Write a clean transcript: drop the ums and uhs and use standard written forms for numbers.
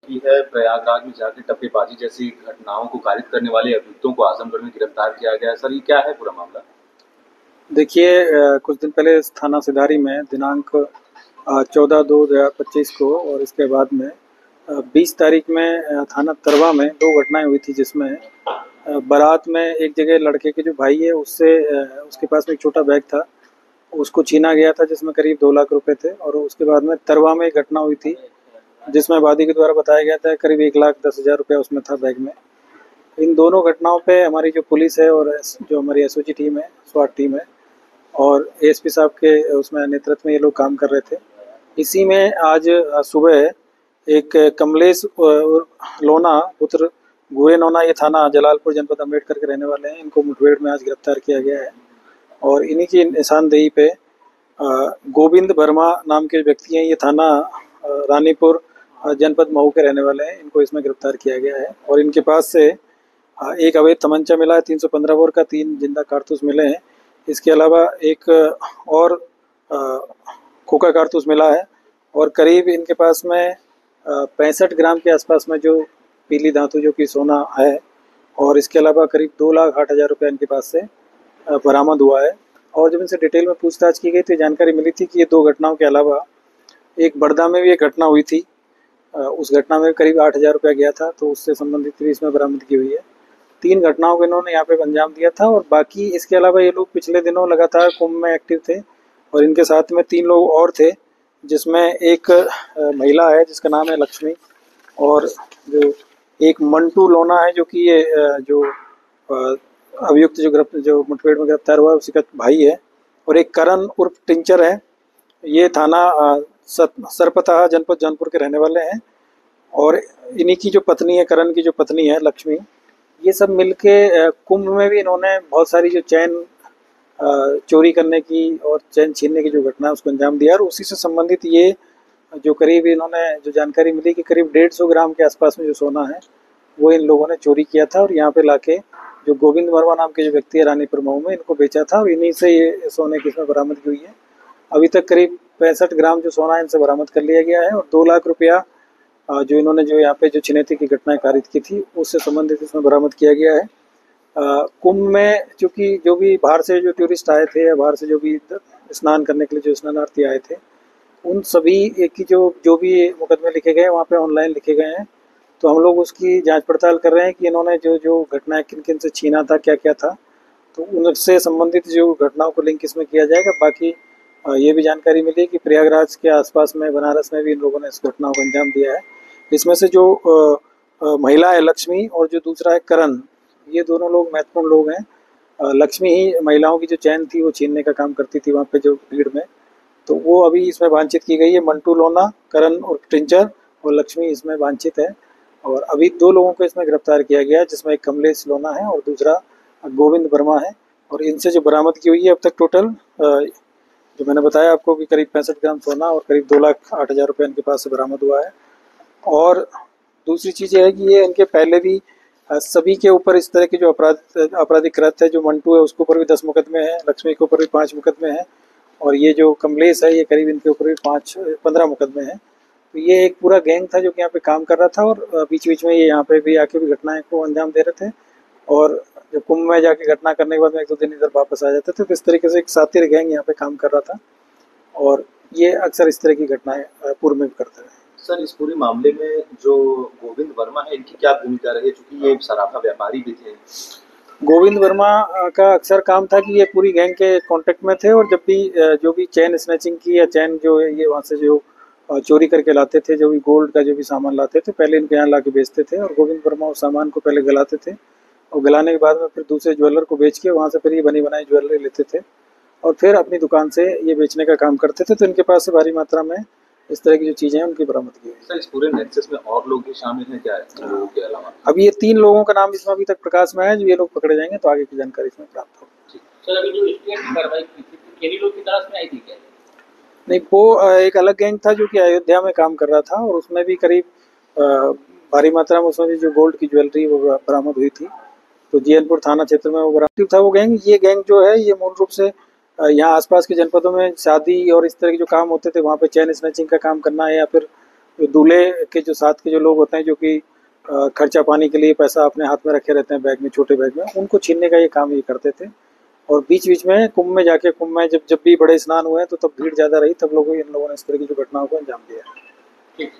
की है प्रयागराज में जाकर टप्पेबाजी जैसी घटनाओं को कारित करने वाले अभियुक्तों को आजमगढ़ में गिरफ्तार किया गया है। सर, ये क्या है पूरा मामला? देखिए, कुछ दिन पहले थाना सिधारी में दिनांक 14/2/2025 को और इसके बाद में 20 तारीख में थाना तरवा में दो घटनाएं हुई थी, जिसमें बारात में एक जगह लड़के के जो भाई है उससे उसके पास में एक छोटा बैग था, उसको छीना गया था जिसमें करीब 2 लाख रुपए थे। और उसके बाद में तरवा में एक घटना हुई थी जिसमें वादी के द्वारा बताया गया था करीब 1,10,000 रुपया उसमें था बैग में। इन दोनों घटनाओं पे हमारी जो पुलिस है और जो हमारी एसओजी टीम है, स्वाट टीम है, और एएसपी साहब के उसमें नेतृत्व में ये लोग काम कर रहे थे। इसी में आज सुबह एक कमलेश लोना पुत्र गुरे नोना, ये थाना जलालपुर जनपद अम्बेडकर के रहने वाले हैं। इनको मुठभेड़ में आज गिरफ्तार किया गया है और इन्हीं की निशानदेही पे गोविंद वर्मा नाम के व्यक्ति हैं, ये थाना रानीपुर जनपद मऊ के रहने वाले हैं। इनको इसमें गिरफ्तार किया गया है और इनके पास से एक अवैध तमंचा मिला है 315 बोर का, 3 जिंदा कारतूस मिले हैं। इसके अलावा एक और खोखा कारतूस मिला है और करीब इनके पास में 65 ग्राम के आसपास में जो पीली धातु जो कि सोना है। और इसके अलावा करीब 2,08,000 रुपये इनके पास से बरामद हुआ है। और जब इनसे डिटेल में पूछताछ की गई तो जानकारी मिली थी कि ये दो घटनाओं के अलावा एक बड़दा में भी एक घटना हुई थी। उस घटना में करीब 8,000 रुपया गया था, तो उससे संबंधित भी इसमें बरामदगी हुई है। 3 घटनाओं को इन्होंने यहाँ पे अंजाम दिया था। और बाकी इसके अलावा ये लोग पिछले दिनों लगातार कुंभ में एक्टिव थे और इनके साथ में 3 लोग और थे, जिसमें एक महिला है जिसका नाम है लक्ष्मी, और जो एक मंटू लोना है जो कि ये जो अभियुक्त जो मुठभेड़ में गिरफ्तार हुआ है उसी का भाई है, और एक करण उर्फ टिंचर है, ये थाना सरपताहा जनपद जौनपुर के रहने वाले हैं। और इन्हीं की जो पत्नी है, करण की जो पत्नी है लक्ष्मी, ये सब मिलके कुंभ में भी इन्होंने बहुत सारी जो चैन चोरी करने की और चैन छीनने की जो घटना है उसको अंजाम दिया। और उसी से संबंधित ये जो करीब इन्होंने जो जानकारी मिली कि करीब 150 ग्राम के आसपास में जो सोना है वो इन लोगों ने चोरी किया था और यहाँ पे लाके जो गोविंद वर्मा नाम के जो व्यक्ति है रानीपुर मऊ में, इनको बेचा था और इन्हीं से ये सोने की इसमें बरामदगी हुई है। अभी तक करीब 65 ग्राम जो सोना इनसे बरामद कर लिया गया है और 2 लाख रुपया जो इन्होंने जो यहाँ पे जो छिनैती की घटनाएं कारित की थी उससे संबंधित इसमें बरामद किया गया है। कुंभ में चूँकि जो भी बाहर से जो टूरिस्ट आए थे या बाहर से जो भी स्नान करने के लिए जो स्नानार्थी आए थे, उन सभी की जो भी मुकदमे लिखे गए वहाँ पे ऑनलाइन लिखे गए हैं। तो हम लोग उसकी जांच पड़ताल कर रहे हैं कि इन्होंने जो जो घटनाएं किन किन से छीना था, क्या क्या था, तो उनसे संबंधित जो घटनाओं को लिंक इसमें किया जाएगा। बाकी ये भी जानकारी मिली कि प्रयागराज के आसपास में बनारस में भी इन लोगों ने इस घटनाओं को अंजाम दिया है। इसमें से जो महिला है लक्ष्मी और जो दूसरा है करण, ये दोनों लोग महत्वपूर्ण लोग हैं। लक्ष्मी ही महिलाओं की जो चैन थी वो छीनने का काम करती थी वहाँ पे जो भीड़ में, तो वो अभी इसमें वांछित की गई है। मंटू लोना, करण और टिंचर और लक्ष्मी इसमें वांछित है। और अभी 2 लोगों को इसमें गिरफ्तार किया गया है, जिसमें एक कमलेश लोना है और दूसरा गोविंद वर्मा है। और इनसे जो बरामदगी हुई है अब तक टोटल जो मैंने बताया आपको कि करीब 65 ग्राम सोना और करीब 2,08,000 रुपये इनके पास से बरामद हुआ है। और दूसरी चीज़ ये है कि ये इनके पहले भी सभी के ऊपर इस तरह के जो आपराधिक कृत्य है, जो मंटू है उसके ऊपर भी 10 मुकदमे हैं, लक्ष्मी के ऊपर भी 5 मुकदमे हैं, और ये जो कमलेश है ये करीब इनके ऊपर भी 15 मुकदमे हैं। तो ये एक पूरा गैंग था जो कि यहाँ पे काम कर रहा था और बीच बीच में ये यहाँ पे भी आके भी घटनाएं को अंजाम दे रहे थे। और जो कुंभ में जाके घटना करने के बाद में 1-2 दिन इधर वापस आ जाते थे। तो इस तरीके से एक साथी गैंग यहाँ पे काम कर रहा था और ये अक्सर इस तरह की घटनाएं पूर्व में भी करते रहे। सर, इस पूरे मामले में जो गोविंद वर्मा है इनकी क्या भूमिका रही? चूंकि ये सराफा व्यापारी भी थे। गोविंद वर्मा का अक्सर काम था कि ये पूरी गैंग के कांटेक्ट में थे और जब भी जो भी चैन स्नैचिंग की या चैन जो ये वहाँ से जो चोरी करके लाते थे, जो भी गोल्ड का जो भी सामान लाते थे पहले इनके यहाँ ला के बेचते थे। और गोविंद वर्मा उस सामान को पहले गलाते थे और गलाने के बाद में फिर दूसरे ज्वेलर को बेच के वहाँ से फिर ये बनी बनाई ज्वेलरी लेते थे और फिर अपनी दुकान से ये बेचने का काम करते थे। तो इनके पास से भारी मात्रा में इस तरह की जो चीज़ें हैं उनकी बरामदगी हुई। सर, इस पूरे नेक्सस में और लोग भी शामिल हैं क्या, इन लोगों के अलावा? अभी ये 3 लोगों का नाम इसमें अभी तक प्रकाश में है। जो ये लोग पकड़े जाएंगे तो आगे की जानकारी इसमें प्राप्त होगी। सर, अभी जो स्टेट की कार्रवाई की थी केरी लोग की तलाश में आई थी क्या? नहीं, वो एक अलग गैंग था जो कि अयोध्या में काम कर रहा था और उसमें भी करीब भारी मात्रा में उसमें भी जो गोल्ड की ज्वेलरी वो बरामद हुई थी। तो जीएनपुर थाना क्षेत्र में वो बरामद था वो गैंग। ये गैंग जो है ये मूल रूप से यहाँ आसपास के जनपदों में शादी और इस तरह के जो काम होते थे वहाँ पे चैन स्नैचिंग का काम करना है या फिर जो दूल्हे के जो साथ के जो लोग होते हैं, जो कि खर्चा पानी के लिए पैसा अपने हाथ में रखे रहते हैं बैग में, छोटे बैग में, उनको छीनने का ये काम ये करते थे। और बीच-बीच में कुंभ में जाके, कुंभ में जब भी बड़े स्नान हुए तो तब भीड़ ज़्यादा रही, तब इन लोगों ने इस तरह की जो घटनाओं को अंजाम दिया। ठीक।